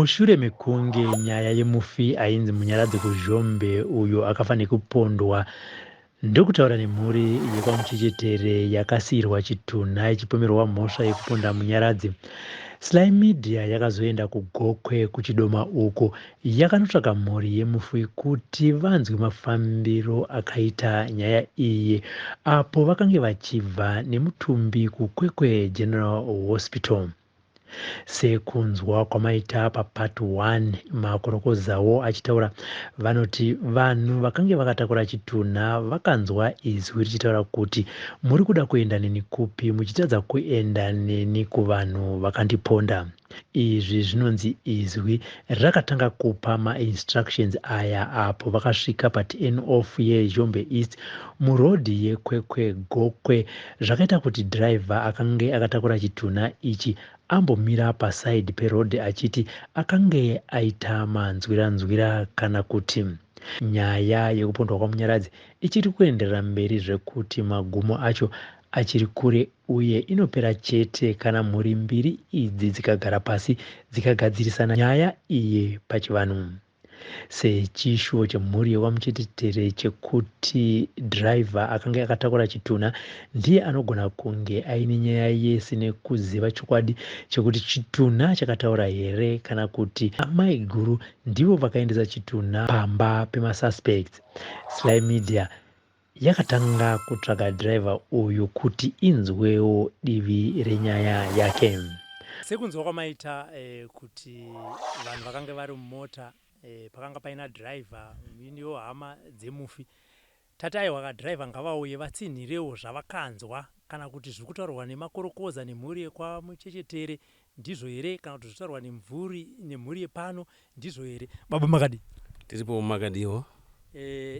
Mushure mekunge nyaya yemufi ainzi Munyaradzi kuZhombe uyo akafa nekupondwa, ndokutaura nemhuri yekwaMuchechetere yakasiyirwa Chitunha ichipomerwa mhosva yekuponda Munyaradzi. Sly Media yakazoenda kuGokwe kuchidoma uko yakanotsvaka mhuri yemufi kuti vanzwe mafambiro akaita nyaya iyi, apo vakange vachibva nemutumbi kuKwekwe General Hospital. Sekunzwa kwamaita papart 1 makorokozawo achitaura vanoti vanhu vakange vakatakura Chitunha vakanzwa izwi richitaura kuti muri kuda kuenda neni kupi, muchitadza kuenda neni kuvanhu vakandiponda. Izvi zvinonzi izwi rakatanga kupa ma-instructions aya apo vakasvika pa-turn off yeZhombe East murodhi yeKwekwe Gokwe, zvakaita kuti dhiraivha akange akatakura Chitunha ichi ambomira pasaidhi perodhi achiti akange aita manzwiranzwira kana kuti nyaya yekupondwa kwaMunyaradzi ichiri kuenderera mberi zvekuti magumo acho achiri kure uye inopera chete kana mhuri mbiri idzi dzikagara pasi dzikagadzirisana nyaya iyi pachivanhu. Sechishuwo chemhuri yekwaMuchechetere chekuti dhiraivha akanga akatakura Chitunha ndiye anogona kunge aine nyaya yese nekuziva chokwadi chekuti Chitunha chakataura here kana kuti amai guru ndivo vakaendesa Chitunha pamba pemasuspects. Sly Media yakatanga kutsvaga dhiraivha uyu kuti inzwewo divi renyaya yake. Sekunzwa kwamaita kuti vanhu vakanga vari mumota pakanga paina dhiraivha ndiyo hama dzemufi, tataiwa kadhiraivha ngavauye vatsinhirewo zvavakanzwa kana kuti zviri kutaurwa nemakorokoza nemhuri yekwaMuchechetere ndizvo here kana kuti zviri kutaurwa nemhuri yepano ndizvo here. Baba makadi tiripo makadiwo.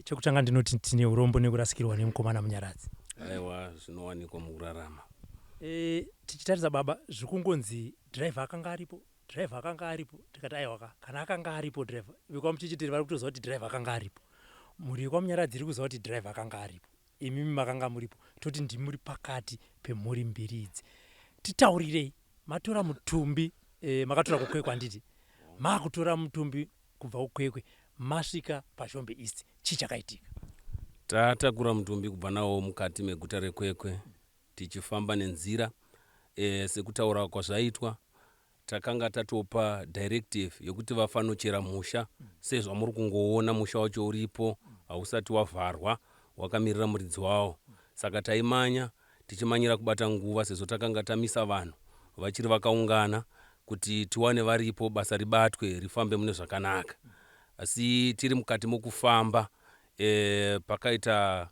Chekutanga ndinoti tine urombo nekurasikirwa nemukomana Munyaradzi. Aiwa, zvinowanikwa mukurarama. Tichitarisa baba zvikungonzi dhiraivha akanga aripo, tikati aiwa kana akanga aripo dhiraivha vekwaMuchechetere vari kutoziva kuti dhiraivha akanga aripo, mhuri yekwaMunyaradzi iri kuziva kuti dhiraivha akanga aripo, imimi makanga muripo, toti ndimuri pakati pemhuri mbiri idzi. Titaurirei, matora mutumbi, makatora kuKwekwe handiti, makutora mutumbi kubva kuKwekwe masvika paZhombe East, chichakaitika? Tatakura mutumbi kubva nawo mukati meguta reKwekwe tichifamba nenzira sekutaura kwazvaitwa takanga tatopa directive yokuti vafanochera musha, sezvo muri kungoona musha wacho uripo hausati wavharwa wakamirira muridzi wawo. Saka taimanya tichimanyira kubata nguva sezvo takanga tamisa vanhu vachiri vakaungana kuti tiwane varipo basa ribatwe rifambe mune zvakanaka. Asi tiri mukati mokufamba pakaita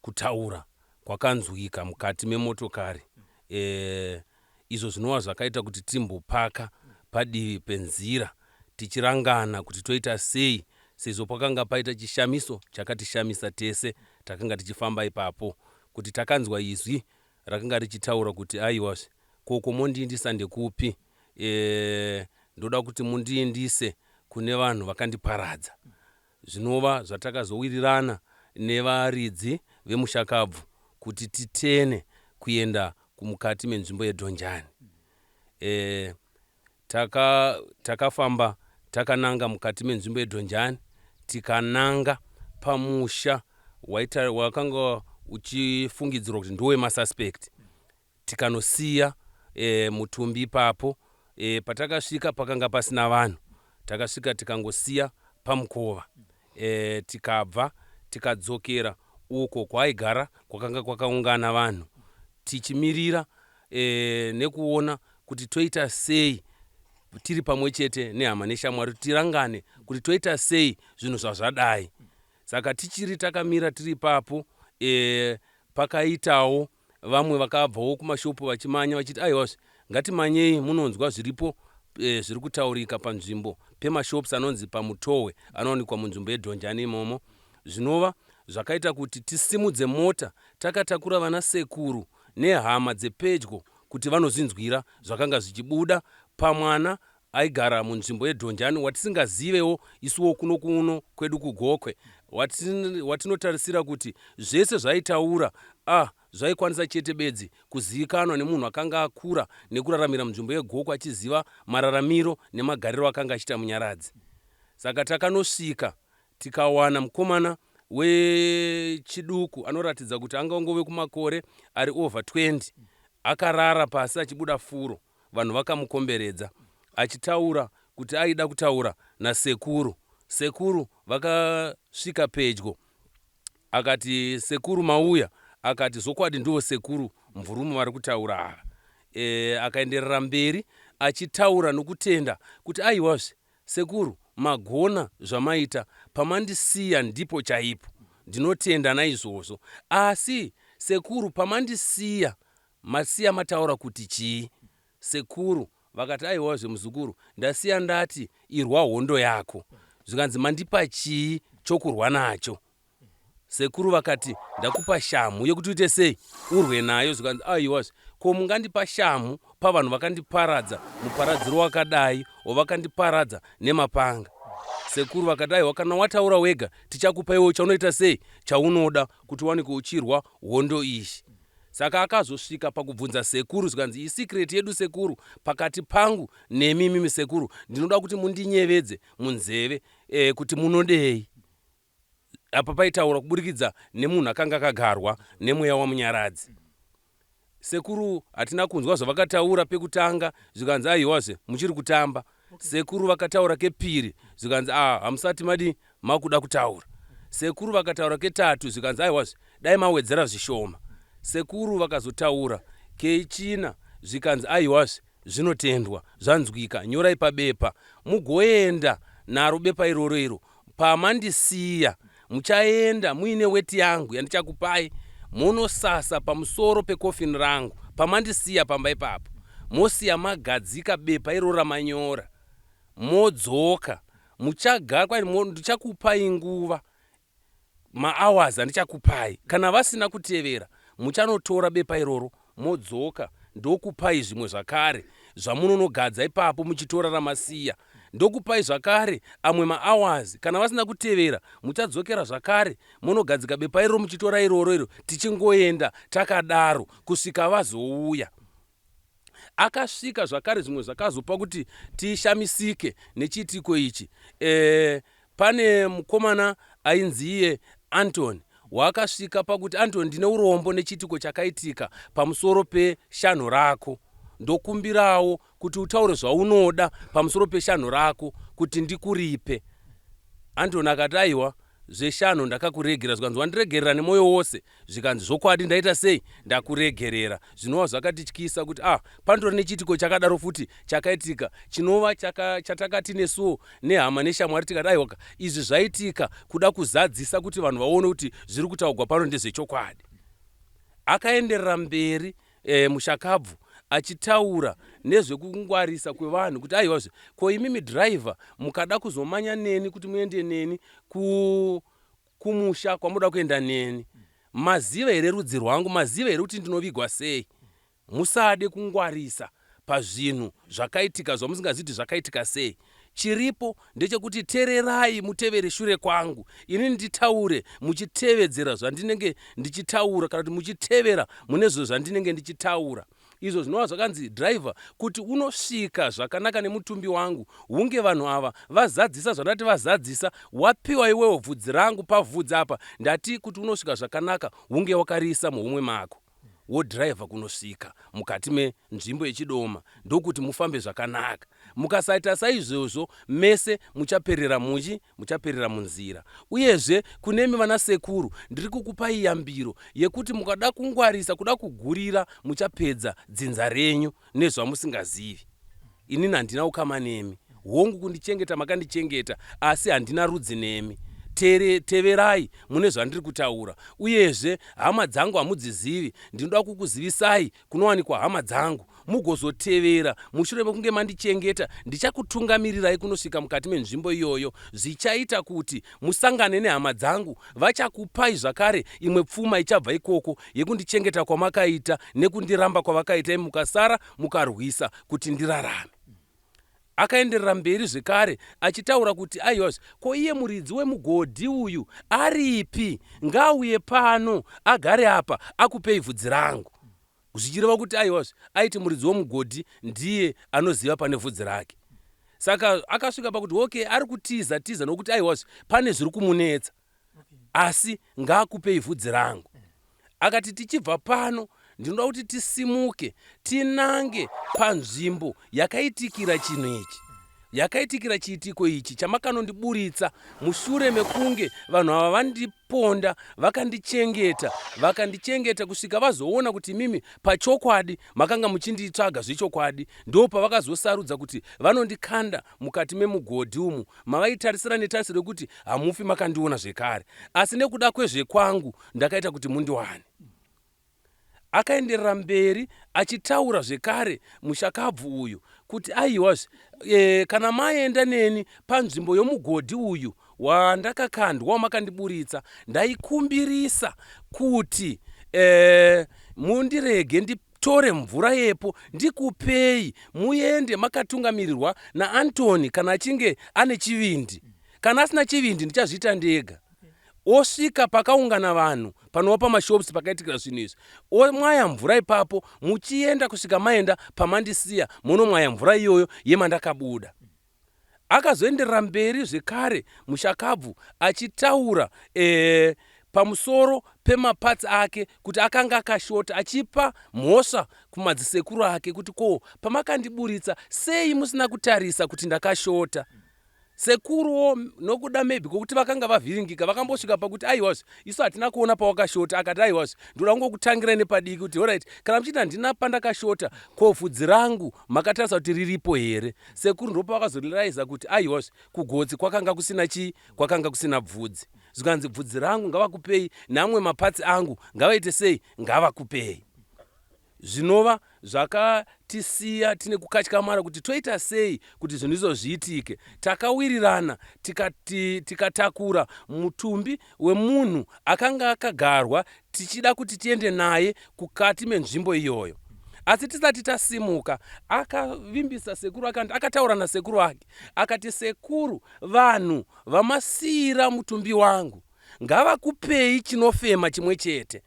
kutaura kwakanzwika mukati memotokari, izvo zvinova zvakaita kuti timbopaka padivi penzira tichirangana kuti toita sei, sezvo pakanga paita chishamiso chakatishamisa tese takanga tichifamba ipapo, kuti takanzwa izwi rakanga richitaura kuti aiwa koko mondiindisa ndekupi, ndoda kuti mundiindise kune vanhu vakandiparadza. Zvinova zvatakazowirirana nevaridzi vemushakabvu kuti titene kuenda kumukati menzvimbo yeDhonjani. Takafamba takananga mukati menzvimbo yeDhonjani, tikananga pamusha wakanga uchifungidzirwa kuti ndowe masuspect, tikanosiya mutumbi ipapo. Patakasvika pakanga pasina vanhu, takasvika tikangosiya pamukova, tikabva tikadzokera uko kwaigara kwakanga kwakaungana vanhu tichimirira nekuona kuti toita sei tiri pamwe chete nehama neshamwari, tirangane kuti toita sei zvinhu zvazvadai. Saka tichiri takamira tiri papo, pakaitawo vamwe vakabvawo kumashopu vachimanya vachiti aiwa ngatimanyei munonzwa zviripo zviri kutaurika panzvimbo pemashops anonzi pamutowe anowanikwa munzvimbo yeDhonjani imomo. Zvinova zvakaita kuti tisimudze mota takatakura vana sekuru nehama dzepedyo kuti vanozinzwira zvakanga zvichibuda pamwana aigara munzvimbo yeDhonjani watisingazivewo isuwo kuno kwedu kuGokwe, watinotarisira kuti zvese zvaitaura zvaikwanisa chete bedzi kuzivikanwa nemunhu akanga akura nekuraramira munzvimbo yegoko achiziva mararamiro nemagariro akanga achiita Munyaradzi. Saka takanosvika tikawana mukomana wechiduku anoratidza kuti angangove kumakore ari over 20 akarara pasi achibuda furo. Vanhu vakamukomberedza achitaura kuti aida kutaura nasekuru. Sekuru vakasvika pedyo, akati sekuru mauya, akati zokwadi ndiwo sekuru mvurumu vari kutaura ava. Akaenderera mberi achitaura nokutenda kuti aiwazve sekuru, magona zvamaita, pamandisiya ndipo chaipo, ndinotenda naizvozvo. Asi sekuru, pamandisiya masiya mataura kuti chii? Sekuru vakati aiwazve muzukuru, ndasiya ndati irwa hondo yako. Zvikanzi mandipa chii chokurwa nacho? Sekuru vakati ndakupa shamhu yekuti uite sei? Urwe nayo. Zvikanzi aiwazve, ko mungandipa shamhu pavanhu vakandiparadza muparadziro wakadai, wavakandiparadza nemapanga? Sekuru vakati aiwa, kana wataura wega tichakupa iwo chaunoita sei chaunoda kuti uwanike uchirwa hondo ishi. Saka akazosvika pakubvunza sekuru, zvikanzi isikireti yedu sekuru, pakati pangu nemimi sekuru, ndinoda kuti mundinyevedze munzeve kuti munodei. Apa paitaura kuburikidza nemunhu akanga akagarwa nemweya wamunyaradzi. Sekuru hatina kunzwa zvavakataura pekutanga, zvikanzi aiwazve muchiri kutamba. Sekuru vakataura kepiri, zvikanzi hamusati madi makuda kutaura. Sekuru vakataura ketatu, zvikanzi aiwazve dai mawedzera zvishoma. Sekuru vakazotaura kechina, zvikanzi aiwazve zvinotendwa, zvanzwika, nyorai pabepa mugoenda naro bepa iroro iro. Pamandisiya muchaenda muine weti yangu yandichakupai, monosasa pamusoro pekofini rangu. Pamandisiya pamba ipapo mosiya magadzika bepa iroro ramanyora, modzoka muchagara kwai ndichakupai nguva ma-hours andichakupai. Kana vasina kutevera muchanotora bepa iroro modzoka ndokupai zvimwe zvakare zvamunonogadza ipapo muchitora ramasiya, ndokupai zvakare amwe ma-hours. Kana vasina kutevera muchadzokera zvakare munogadzika bepa iroro muchitora iroro iro, tichingoenda takadaro kusvika vazouya. Akasvika zvakare zvimwe zvakazopa kuti tishamisike nechiitiko ichi. Pane mukomana ainziye Antony wakasvika pakuti Antony, ndine urombo nechiitiko chakaitika pamusoro peshanho rako, ndokumbirawo kuti utaure zvaunoda pamusoro peshanho rako kuti ndikuripe. Antony akati aiwa, zveshanho ndakakuregerera. Zvikanzi wandiregerera nemwoyo wose? Zvikanzi zvokwadi, ndaita sei? Ndakuregerera. Zvinova zvakatityisa kuti pandori nechiitiko chakadaro futi chakaitika, chinova chatakati nesuwo nehama neshamwari tikati aiwa, izvi zvaitika kuda kuzadzisa kuti vanhu vaone kuti zviri kutaurwa pano ndezvechokwadi. Akaenderera mberi mushakabvu achitaura nezvekungwarisa kwevanhu kuti aiwazve, ko imimi dhiraivha mukada kuzomanya neni kuti muende neni kumusha kwamuda kuenda neni, maziva here rudzi rwangu? Maziva here kuti ndinovigwa sei? Musade kungwarisa pazvinhu zvakaitika zvamusingaziti zvakaitika sei. Chiripo ndechekuti tererai mutevere shure kwangu, inini nditaure muchitevedzera zvandinenge ndichitaura, kana kuti muchitevera mune zvo zvandinenge ndichitaura. Izvo zvinova zvakanzi dhiraivha, kuti unosvika zvakanaka nemutumbi wangu, hunge vanhu ava vazadzisa zvandati vazadzisa, wapiwa iwewo bvudzi rangu pavhudzi apa, ndati kuti unosvika zvakanaka hunge wakariisa muhumwe mako. Wodhiraivha kunosvika mukati menzvimbo yechidoma ndokuti mufambe zvakanaka. Mukasaita saizvozvo mese muchaperera munzira. Uyezve kunemi vana sekuru, ndiri kukupai yambiro yekuti mukada kungwarisa, kuda kugurira, muchapedza dzinza renyu nezvamusingazivi. Inini handina ukama nemi, hongu kundichengeta makandichengeta, asi handina rudzi nemi. Teverai mune zvandiri kutaura. Uyezve hama dzangu hamudzizivi, ndinoda kukuzivisai kunowanikwa hama dzangu, mugozotevera. Mushure mekunge mandichengeta, ndichakutungamirirai kunosvika mukati menzvimbo iyoyo, zvichaita kuti musangane nehama dzangu, vachakupai zvakare imwe pfuma ichabva ikoko yekundichengeta kwamakaita nekundiramba kwavakaita, mukasara mukarwisa kuti ndirarame. akaenderera mberi zvekare achitaura kuti aiwas, ko iye muridzi wemugodhi uyu aripi, ngauye pano agare apa akupei bvudzi rangu. Zvichireva kuti aiwas aiti muridzi wemugodhi ndiye anoziva pane bvudzi rake. Saka akasvika pakuti okay, ari kutiza nokuti aiwas pane zviri kumunetsa, asi ngaakupei bvudzi rangu. Akati tichibva pano ndinoda kuti tisimuke tinange panzvimbo yakaitikira chinhu ichi, yakaitikira chiitiko ichi chamakanondiburitsa mushure mekunge vanhu ava vandiponda vakandichengeta kusvika vazoona kuti mimi pachokwadi makanga muchinditsvaga zvechokwadi. Ndo pavakazosarudza kuti vanondikanda mukati memugodhi umu, mavaitarisira netarisiro rekuti hamufi makandiona zvekare, asi nekuda kwezvekwangu ndakaita kuti mundiwane. Akaenderera mberi achitaura zvekare mushakabvu uyu kuti aiwas, kana maenda neni panzvimbo yomugodhi uyu wandakakandwa wamakandiburitsa, ndaikumbirisa kuti mundirege nditore mvura yepo ndikupei muende makatungamirirwa naAntoni kana achinge ane chivindi. Kana asina chivindi ndichazviita ndega. Osvika pakaungana vanhu panova pamashops pakaitikira zvinhu izvi, omwaya mvura ipapo, muchienda kusvika maenda pamandisiya munomwaya mvura iyoyo yemandakabuda. Akazoenderera mberi zvekare mushakabvu achitaura pamusoro pemapatsi ake kuti akanga akashota, achipa mhosva kumadzisekuru ake kuti ko pamakandiburitsa sei musina kutarisa kuti ndakashota. Sekuruwo nokuda maybe kokuti vakanga vavhiringika vakambosvika pakuti aiwas isu hatina kuona pawakashota. Akati aiwas ndoda kungokutangira nepadiki kuti alright, kana muchiti handina pandakashota, ko bvudzi rangu makatarisa kuti riripo here. Sekuru ndo pavakazoriraidza kuti aiwas kugotsi kwakanga kusina chii, kwakanga kusina bvudzi. Zvikanzi bvudzi rangu ngavakupei, namwe mapatsi angu ngavaite sei, ngavakupei. Zvinova zvakatisiya tine kukatyamara kuti toita sei kuti zvinhu izvo zviitike. Takawirirana tikatakura mutumbi wemunhu akanga akagarwa tichida kuti tiende naye kukati menzvimbo iyoyo. Asi tisati tasimuka akavimbisa sekuru akataura nasekuru wake akati, sekuru, vanhu vamasiyira mutumbi wangu ngavakupei chinofema chimwe chete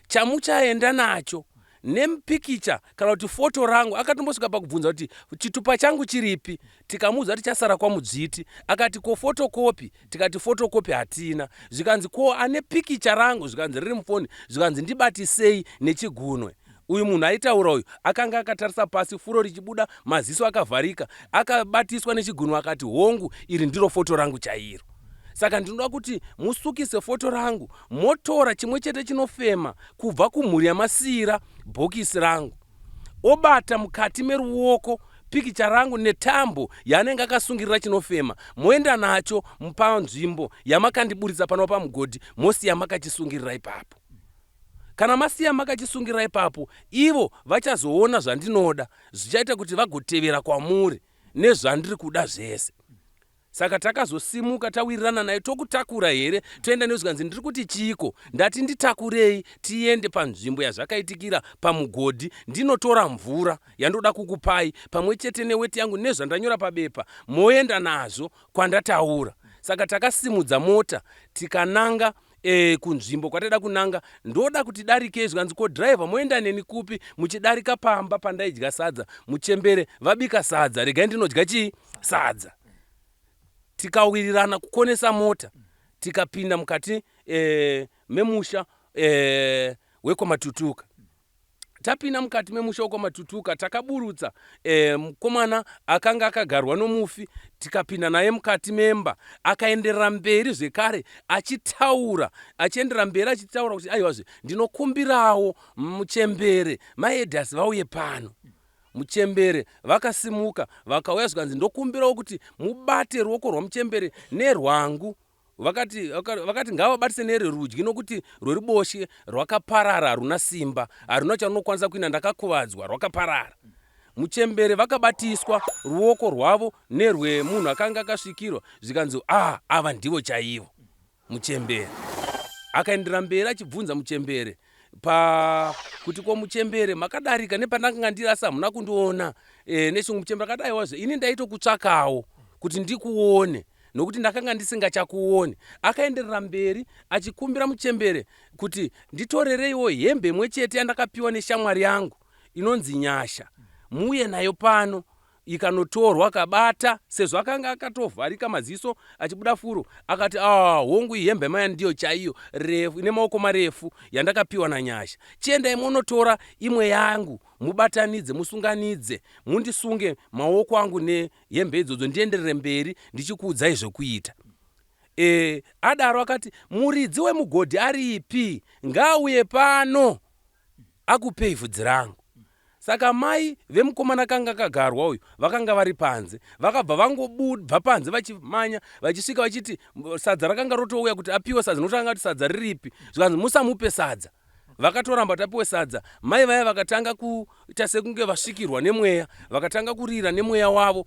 chamuchaenda nacho nemupikicha kana kuti foto rangu. Akatombosvika pakubvunza kuti chitupa changu chiripi, tikamuudza kuti chasara kwamudziti. Akati ko fotokopi, tikati fotokopi hatina. Zvikanzi ko ane pikicha rangu, zvikanzi riri mufoni, zvikanzi ndibatisei nechigunwe. Uyu munhu aitaura uyu akanga akatarisa pasi, furo richibuda, maziso akavharika, akabatiswa nechigunwe akati hongu, iri ndiro foto rangu chairo. Saka ndinoda kuti musukise foto rangu, motora chimwe chete chinofema kubva kumhuri yamasiyira bhokisi rangu, obata mukati meruoko pikicha rangu netambo yaanenge akasungirira chinofema, moenda nacho panzvimbo yamakandiburitsa panova pamugodhi, mosiya makachisungirira ipapo. Kana masiya makachisungirira ipapo, ivo vachazoona zvandinoda, zvichaita kuti vagotevera kwamuri nezvandiri kuda zvese. Saka takazosimuka tawirirana naye, tokutakura here, toenda nezvikanzi ndiri kuti chiko, ndati nditakurei tiende panzvimbo yazvakaitikira pamugodhi, ndinotora mvura yandoda kukupai pamwe chete neweti yangu nezvandanyora pabepa, moenda nazvo kwandataura. Saka takasimudza mota tikananga kunzvimbo kwatida kunanga. Ndoda kuti darike zvikanzi ko driver moenda neni kupi, muchidarika pamba pandaidya sadza muchembere, vabika sadza, regai ndinodya chii, sadza. Tikawirirana kukonesa mota tikapinda mukati memusha wekwamatutuka. Tapinda mukati memusha wekwamatutuka takaburutsa mukomana akanga akagarwa nomufi, tikapinda naye mukati memba. Akaenderera mberi zvekare achienderera mberi achitaura kuti aiwazve ndinokumbirawo muchembere maedhasi vauye pano. Muchembere vakasimuka vakauya zvikanzi ndokumbirawo kuti mubate ruoko rwamuchembere nerwangu. Vakati ngavabatise nererudyi nokuti rweriboshye rwakaparara, haruna simba, haruna chanokwanisa kuina, ndakakuvadzwa, rwakaparara. Muchembere vakabatiswa ruoko rwavo nerwemunhu akanga akasvikirwa, zvikanzi ava ndivo chaivo. Muchembere akaenderera mberi achibvunza muchembere kuti ko muchembere makadarika nepandakanga ndiri, asi hamuna kundiona, nechimwe muchembere akati aiwazve ini ndaitokutsvakawo kuti ndikuone nokuti ndakanga ndisingachakuoni. Akaenderera mberi achikumbira muchembere kuti nditorereiwo hembe imwe chete yandakapiwa neshamwari yangu inonzi Nyasha, muuye nayo pano. Ikanotorwa akabata, sezvo akanga akatovharika maziso achibuda furo, akati hongu hembe maya ndiyo chaiyo refu ine maoko marefu yandakapiwa naNyasha. Chiendai munotora imwe yangu mubatanidze, musunganidze, mundisunge maoko angu nehembe idzodzo ndienderere mberi ndichikuudzai zvekuita. Adaro akati muridzi wemugodhi aripi, ngauye pano akupei vhudzi rangu. Saka mai vemukomana kanga kagarwa uyu vakanga vari panze, vakabva vangobva panze vachimanya vachisvika vachiti sadza rakanga rotouya kuti apiwe sadza, notanga kuti sadza riripi, zvikanzi musamupe sadza. Vakatoramba tapiwe sadza. Mai vaya vakatanga kuita sekunge vasvikirwa nemweya, vakatanga kurira nemweya wavo,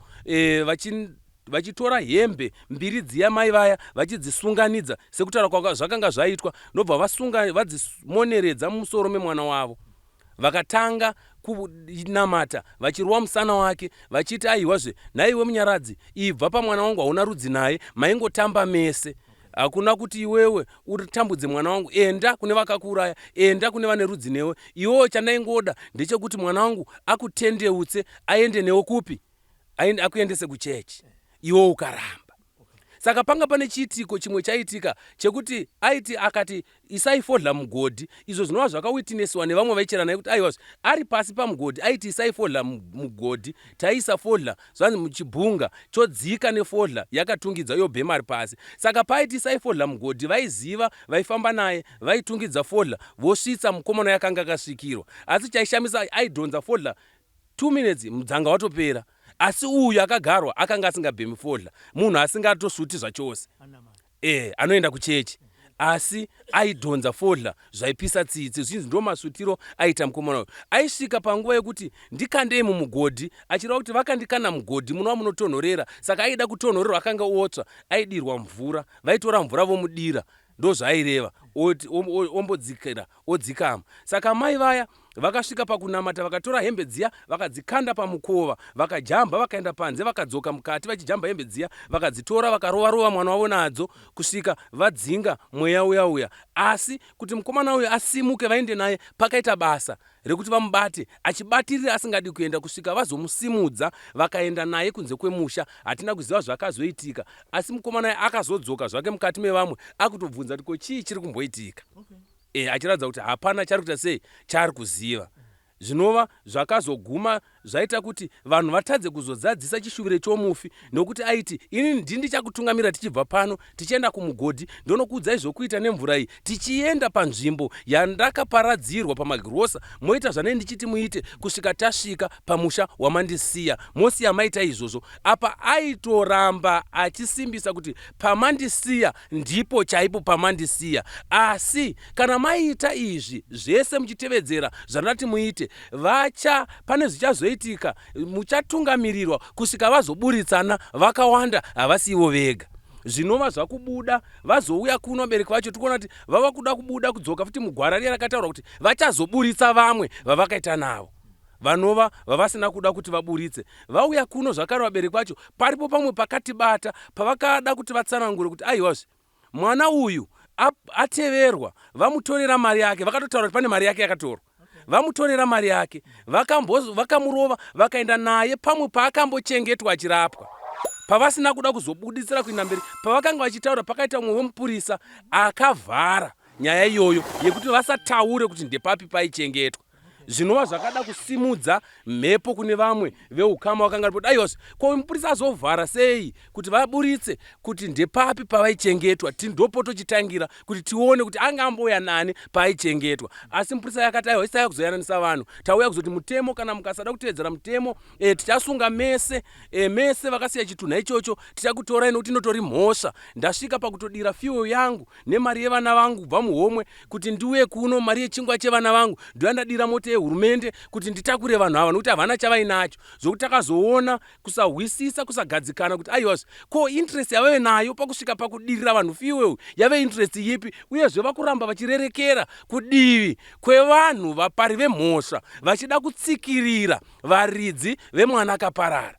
vachitora hembe mbiri dziya mai vaya vachidzisunganidza sekutaura zvakanga zvaitwa, ndobva vadzimoneredza mumusoro memwana wavo. Vakatanga kunamata vachirwa musana wake vachiti aiwazve, nhaiwe munyaradzi, ibva pamwana wangu hauna rudzi naye, maingotamba mese, hakuna kuti iwewe utambudze mwana wangu, enda kune vakakuuraya, enda kune vane rudzi newe. Iwewo chandaingoda ndechekuti mwana wangu akutendeutse aende newe kupi, akuendese kuchechi, iwewo ukaramba. Saka panga pane chiitiko chimwe chaitika chekuti aiti akati isaifodla mugodhi, izvo zvinova zvakawitineswa nevamwe vaichera naye kuti aiwa ari pasi pamugodhi aiti isaifodla mugodhi, taisa fodla zvanzi muchibhunga chodzika nefodla yakatungidza yobhema ari pasi. Saka paiti isaifodla mugodhi vaiziva, vaifamba naye vaitungidza fodla vosvitsa mukomana yakanga akasvikirwa. Asi chaishamisa aidhonza fodla 2 minutes mudzanga watopera. Asi uyu akagarwa akanga asingabhemi fodla, munhu asingatosvuti zvachose, anoenda kuchechi, asi aidhonza fodla zvaipisa tsitsi. Zvinzi ndo masvutiro aita mukomana uyu. Aisvika panguva yekuti ndikandei mumugodhi, achireva kuti vakandikana mugodhi munova munotonhorera, saka aida kutonhorerwa akanga otsva, aidirwa mvura, vaitora mvura vomudira, ndo zvaireva, ombodzikira odzikama. Saka mai vaya vakasvika pakunamata, vakatora hembe dziya vakadzikanda pamukova, vakajamba vakaenda panze, vakadzoka mukati vachijamba hembe dziya, vakadzitora vakarova mwana wavo nadzo kusvika vadzinga mweya uya. Asi kuti mukomana uyu asimuke vaende naye, pakaita basa rekuti vamubate, achibatirira asingadi kuenda kusvika vazomusimudza vakaenda naye kunze kwemusha. Hatina kuziva zvakazoitika, asi mukomana akazodzoka zvake mukati mevamwe akutobvunza kuti ko chii chiri kumboitika. Achiratidza kuti hapana chari kuita sei chari kuziva. Zvinova zvakazoguma zvaita kuti vanhu vatadze kuzozadzisa chishuvire chomufi, nokuti aiti ini ndini chakutungamira tichibva pano tichienda kumugodhi, ndonokuudzai zvokuita nemvura iyi, tichienda panzvimbo yandakaparadzirwa pamagirosa, moita zvanei ndichiti muite kusvika tasvika pamusha wamandisiya. Mosiya maita izvozvo. Apa aitoramba achisimbisa kuti pamandisiya ndipo chaipo pamandisiya. Asi kana maita izvi zvese muchitevedzera zvandati muite, pane zvichazoitika, muchatungamirirwa kusvika vazoburitsana vakawanda, havasiwo vega. Zvinova zvakubuda vazouya kuno bereki vacho, tikuona kuti vava kuda kubuda kudzoka futi mugwara riya rakataura kuti vachazoburitsa vamwe vavakaita navo, vanova vavasina kuda kuti vaburitse. Vauya kuno zvakare vabereki vacho, paripo pamwe pakatibata pavakada kuti vatsanangure kuti aiwazve mwana uyu ateverwa, vamutorera mari yake, vakatotaura kuti pane mari yake yakatorwa, vamutorera mari yake, vakamurova vakaenda naye pamwe paakambochengetwa achirapwa. Pavasina kuda kuzobuditsira kuenda mberi, pavakanga vachitaura, pakaita mumwe wemupurisa akavhara nyaya iyoyo yekuti vasataure kuti ndepapi paichengetwa. Zvinova zvakada kusimudza mhepo kune vamwe veukama vakanga varipo. Aiwazve ko mupurisa azovhara sei kuti vaburitse kuti ndepapi pavaichengetwa, ndopo tochitangira kuti tione kuti angamboya nani paaichengetwa. Asi mupurisa yakati aiwa isai kuzoyananisa vanhu, tauya kuzoti mutemo, kana mukasada kutevedzera mutemo tichasunga mese vakasiya chitunha ichocho tichakutorai, nokuti inotori mhosva. Ndasvika pakutodira fiyo yangu nemari yevana vangu kubva muhomwe kuti ndiuye kuno, mari yechingwa chevana vangu ndoyandadira moto hurumende kuti nditakure vanhu ava nokuti havana chavainacho, zvokuti takazoona kusahwisisa, kusagadzikana kuti aiwazve ko interest yavave nayo pakusvika pakudirira vanhu fiwewu yave interest yipi, uyezve vakuramba vachirerekera kudivi kwevanhu vapari vemhosva vachida kutsikirira varidzi vemwana akaparara.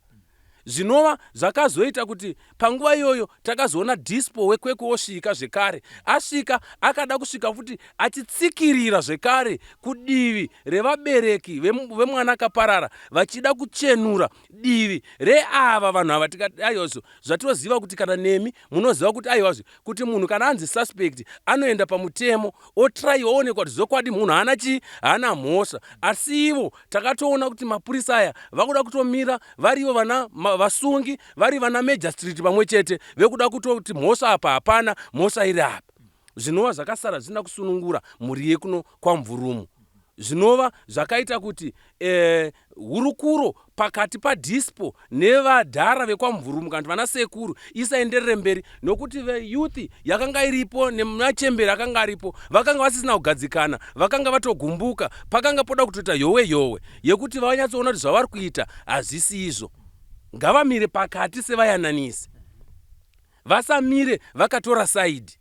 Zvinova zvakazoita kuti panguva iyoyo takazoona dispo wekwekwe osvika zvekare, asvika akada kusvika futi achitsikirira zvekare kudivi revabereki vemwana akaparara vachida kuchenura divi reava vanhu ava. Tikati aiwazvo zvatoziva kuti kana nemi munoziva kuti aiwazvo kuti munhu kana anzi suspect anoenda pamutemo otraiwa oonekwa kuti zvokwadi munhu haana chii, haana mhosva. Asi ivo takatoona kuti mapurisa aya vakuda kutomira varivo vana vasungi, vari vana Major Street pamwe chete, vekuda kutoti mhosva apa hapana, mhosva iri apa. Zvinova zvakasara zvisina kusunungura mhuri yekuno kwaMvurumu. Zvinova zvakaita kuti hurukuro pakati padispo nevadhara vekwaMvurumu kana vana sekuru isaenderere mberi, nokuti veyuthi yakanga iripo nemachemberi akanga aripo vakanga vasisina kugadzikana, vakanga vatogumbuka, pakanga poda kutoita yowe yekuti vanyatsoona kuti zvavari kuita hazvisi izvo. Ngavamire pakati sevayananisi, vasamire vakatora saidi.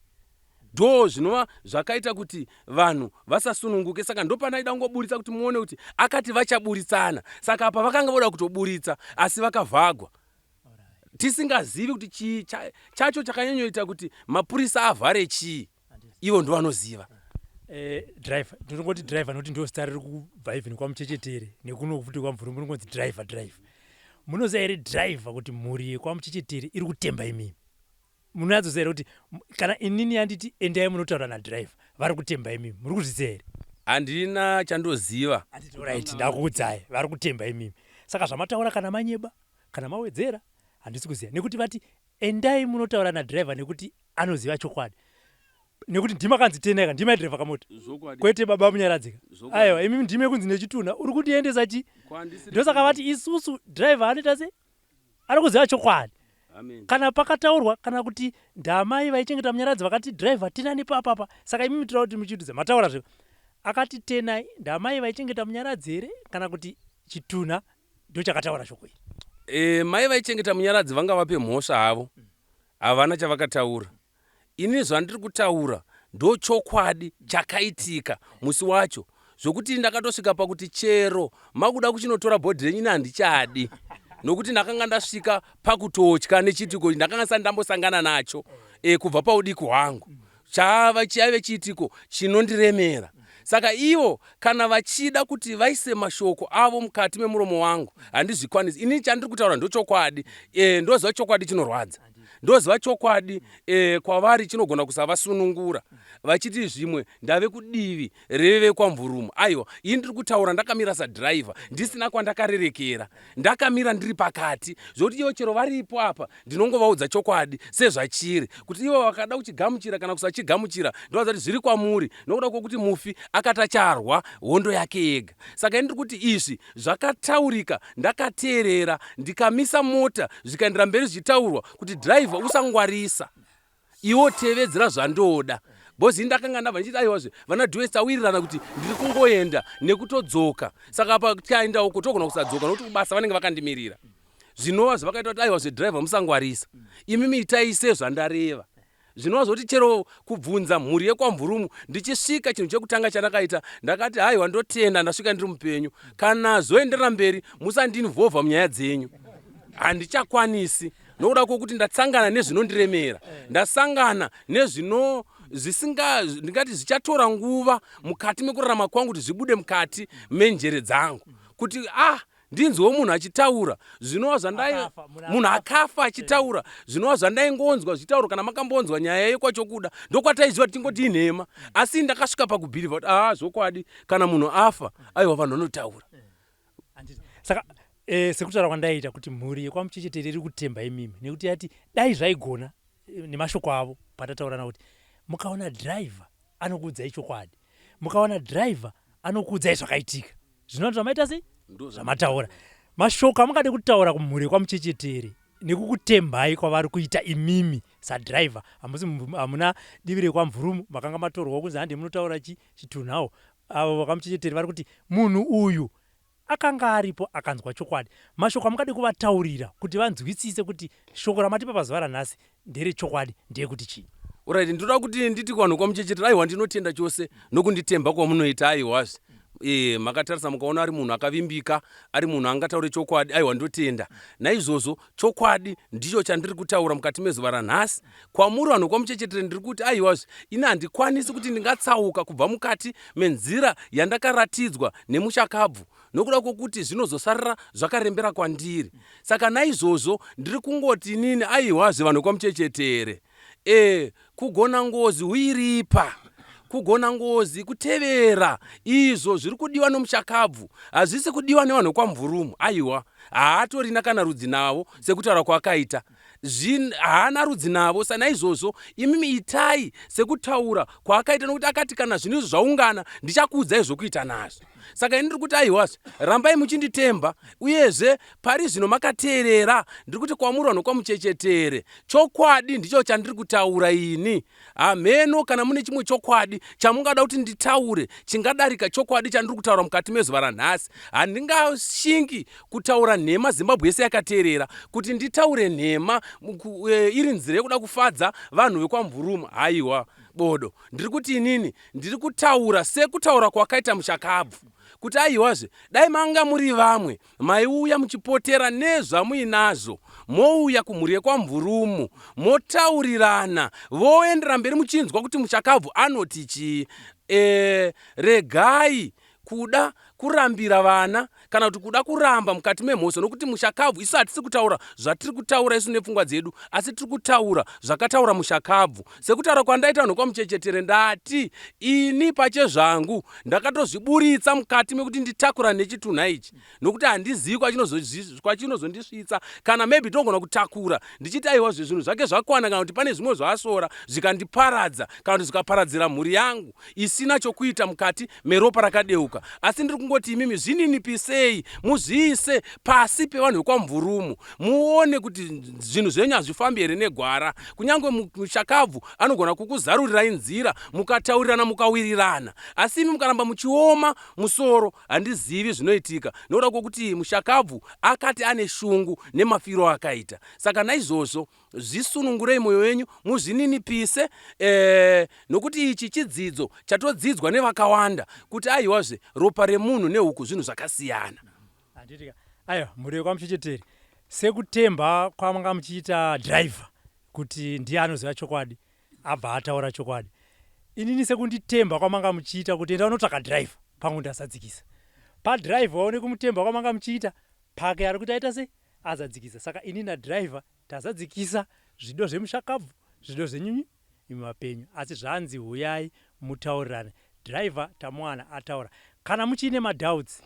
Ndo zvinova zvakaita kuti vanhu vasasununguke. Saka ndo panaida ngoburitsa kuti muone kuti akati vachaburitsana, saka apa vakanga voda kutoburitsa asi vakavhagwa, tisingazivi kuti chacho chakanyanyoita kuti mapurisa avhare chii, ivo ndo vanoziva. Driver, ndinongoti driver nokuti ndio zita riri kubva even kwaMuchechetere nekuno futi kwaMvurumu rinonzi driver. Munoziva here driver kuti mhuri yekwaMuchechetere iri kutemba imimi? Munoziva here kuti kana inini yanditi endai munotaura nadriver vari kutemba imimi, muri kuzviziva here? Handina chandoziva. Right, ndakuudzai vari kutemba imimi. Saka zvamataura kana manyeba kana mawedzera handisi kuziva, nekuti vati endai munotaura nadriver nekuti anoziva chokwadi. Nekuti ndima kanzi teneka ndima driver kamoti kwete baba Munyaradzika. Aiwa imimi ndime kunzi nechitunha uri kutiendesa chi. Ndio saka vati isusu driver anoita se ari kuziva chokwadi. Kana pakataurwa kana kuti ndamai vaichengeta Munyaradzi vakati driver tinani papapa, saka imimi tira kuti muchidudza mataura zve akati tenai ndamai vaichengeta Munyaradzi here kana kuti Chitunha ndio chakataura shoko iri. Mai vaichengeta Munyaradzi vanga vape mhosva havo, havana chavakataura. Ini zvandiri kutaura ndo chokwadi chakaitika musi wacho, zvokuti ndakatosvika pakuti chero makuda kuchinotora bhodhi renyu handichadi, nokuti ndakanga ndasvika pakutotya nechitiko ndakanga sani ndambosangana nacho kubva paudiki hwangu. Chiave chiitiko chinondiremera. Saka ivo kana vachida kuti vaise mashoko avo mukati memuromo wangu handizvikwanisi. Ini chandiri kutaura ndo chokwadi, ndoziva chokwadi chinorwadza, ndoziva chokwadi kwavari chinogona kusavasunungura vachiti zvimwe ndave kudivi reve kwaMvurumu. Aiwa, ini ndiri kutaura ndakamira sadhiraivha ndisina kwandakarerekera, ndakamira ndiri pakati, zvokuti ivo chero varipo apa ndinongovaudza chokwadi sezvachiri, kuti ivo vakada kuchigamuchira kana kusachigamuchira ndovaza kuti zviri kwamuri, nokuda kwokuti mufi akatacharwa hondo yake yega. Saka ndiri kuti izvi zvakataurika, ndakateerera, ndikamisa mota zvikaendera mberi zvichitaurwa kuti driver usangwarisa, iwo tevedzera zvandoda. Bozi ndakanga ndabva ndichiti aiwazve vana Dwest awirirana kuti ndiri kungoenda nekutodzoka, saka apa tikaenda uko togona kusadzoka nokuti kubasa vanenge vakandimirira. Zvinova zvakaita kuti aiwazve driver musangwarisa, imimi itai sezvandareva. Zvinova zvoti chero kubvunza mhuri yekwaMvurumu ndichisvika, chinhu chekutanga chandakaita ndakati haiwa ndotenda ndasvika ndiri mupenyu, kana zoenderera mberi musandinivhovha munyaya dzenyu, handichakwanisi, nokuda kwokuti ndatsangana nezvinondiremera, ndasangana nezvino ndingati zvichatora nguva mukati mekurarama kwangu kuti zvibude mukati menjere dzangu, kuti ndinzwewo munhu achitaura zvinova zvandai munhu akafa achitaura zvinova zvandaingonzwa zvitauro. Kana makambonzwa nyaya yekwachokuda ndokwataiziva kuti tingoti inhema, asi ndakasvika pakubhirivha kuti zvokwadi kana munhu afa aiwa vanhu vanotaura. Saka sekutaura kwandaita kuti mhuri yekwaMuchechetere iri kutemba imimi, nekuti yati dai zvaigona nemashoko avo patataurana kuti mukaona driver anokuudzai chokwadi, mukaona driver anokuudzai zvakaitika, zvinoti zvamaita sei zvamataura. Mashoko amungade kutaura kumhuri yekwaMuchechetere nekukutembai kwavari kuita imimi sadriver, hamuna divi rekwaMvurumu makanga matorwa kunzi handi munotaura Chitunhawo, avo vakamuchecheteri vari kuti munhu uyu akanga aripo akanzwa chokwadi. Mashoko amukade kuvataurira kuti vanzwisise kuti shoko ramatipa pazuva ranhasi nderechokwadi ndeyekuti chii. Alright, ndoda kuti nditi kwanhu kwamuchecheteri, aiwa ndinotenda chose nokunditemba kwamunoita aiwazve. Makatarisa mukaona ari munhu akavimbika, ari munhu angataure chokwadi, aiwa ndotenda. Naizvozvo chokwadi ndicho chandiri kutaura mukati mezuva ranhasi. Kwamuri vanhu kwamuchecheteri ndiri kuti aiwazve ini handikwanisi kuti ndingatsauka kubva mukati menzira yandakaratidzwa nemushakabvu, nokuda kwokuti zvinozosarira zvakarembera kwandiri. Saka naizvozvo ndiri kungoti inini aiwazve vanhu kwamuchecheteri, kugona ngozi huiripa, kugona ngozi kutevera izvo zviri kudiwa nomushakabvu, hazvisi kudiwa nevanhu kwamvurumu. Aiwa, haatorina kana rudzi navo sekutaura kwakaita, haana rudzi navo. Sanaizvozvo imimi itai sekutaura kwaakaita, nokuti akati kana zvinhu izvo zvaungana ndichakuudzai zvokuita nazvo. Saka ini ndiri kuti aiwazve rambai muchinditemba, uyezve pari zvino makateerera ndiri kuti kwamuri vanhu kwamuchecheteri, chokwadi ndicho chandiri kutaura ini. Hameno kana mune chimwe chokwadi chamungada kuti nditaure chingadarika chokwadi chandiri kutaura mukati mezuva ranhasi, handingashingi kutaura nhema Zimbabwe yese yakateerera, kuti nditaure nhema iri nzira yekuda kufadza vanhu vekwamvurumu. Haiwa bodo, ndiri kuti inini ndiri kutaura sekutaura kwakaita mushakabvu, kuti aiwazve dai manga muri vamwe maiuya muchipotera nezvamuinazvo, mouya kumhuri yekwamvurumu motaurirana, voendera mberi muchinzwa kuti mushakabvu anoti chii. Regai kuda kurambira vana kana kuti kuda kuramba mukati memhosva, nokuti mushakabvu isu hatisi kutaura zvatiri kutaura isu nepfungwa dzedu, asi tiri kutaura zvakataura mushakabvu. Sekutaura kwandaita vanhu kwamuchecheteri, ndati ini pachezvangu ndakatozviburitsa mukati mekuti nditakura nechitunha ichi, nokuti handizivi kwachinozondisvitsa, kana maybe togona kutakura ndichiti aiwazve zvinhu zvake zvakwana, kana kuti pane zvimwe zvaasora zvikandiparadza, kana kuti zvikaparadzira mhuri yangu isina chokuita mukati meropa rakadeuka. Asi ndiri kungoti imimi zvininipisei, muzviise pasi pevanhu vekwamvurumu, muone kuti zvinhu zvenyu hazvifambi here negwara. Kunyange mushakabvu anogona kukuzarurirai nzira mukataurirana mukawirirana, asi imi mukaramba muchioma musoro, handizivi zvinoitika, nokuda kwokuti mushakabvu akati ane shungu nemafiro akaita. Saka naizvozvo zvisunungurei mwoyo yenyu, muzvininipise, nokuti ichi chidzidzo chatodzidzwa nevakawanda kuti aiwazve ropa remunhu nehuku zvinhu zvakasiyana. Handitika aiwa mhuri yekwamuchecheteri, sekutemba kwamanga muchiita dhiraivha kuti ndiye anoziva chokwadi abva ataura chokwadi, inini sekunditemba kwamanga muchiita kuti enda unotsvaka dhiraivha pangu ndasadzikisa padhiraivha, waone kumutemba kwamanga muchiita pake ari kuti aita sei azadzikisa. Saka ini nadhiraivha tazadzikisa zvido zvemushakabvu, zvido zvenyunyu imapenyu, asi zvanzi huyai mutaurirane. Dhiraivha tamuwana ataura. Kana muchine madauts,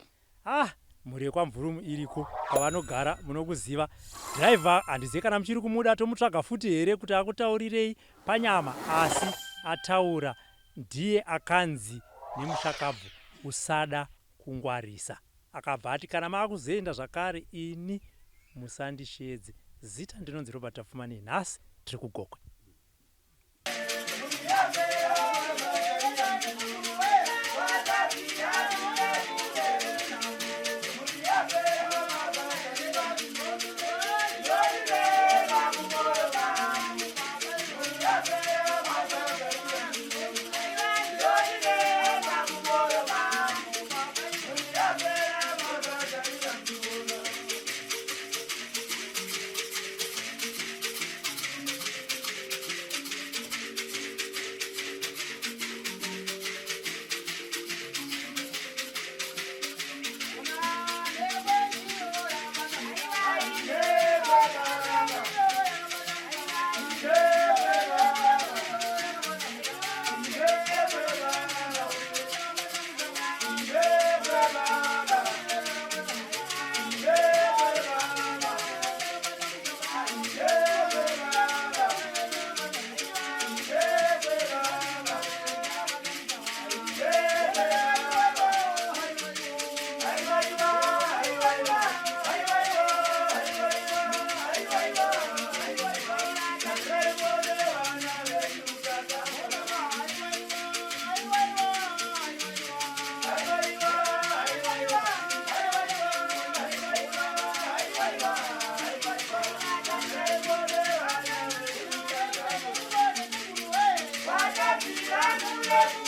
mhuri yekwamvurumu iriko pavanogara munokuziva. Dhiraivha handizivi kana muchiri kumuda tomutsvaga futi here kuti akutaurirei panyama, asi ataura. Ndiye akanzi nemushakabvu usada kungwarisa, akabva ati kana maakuzoenda zvakare ini musandishedze. Zita ndinonzi Robert Tafumani, nhasi tiri kugokwe. SlyMedia TV.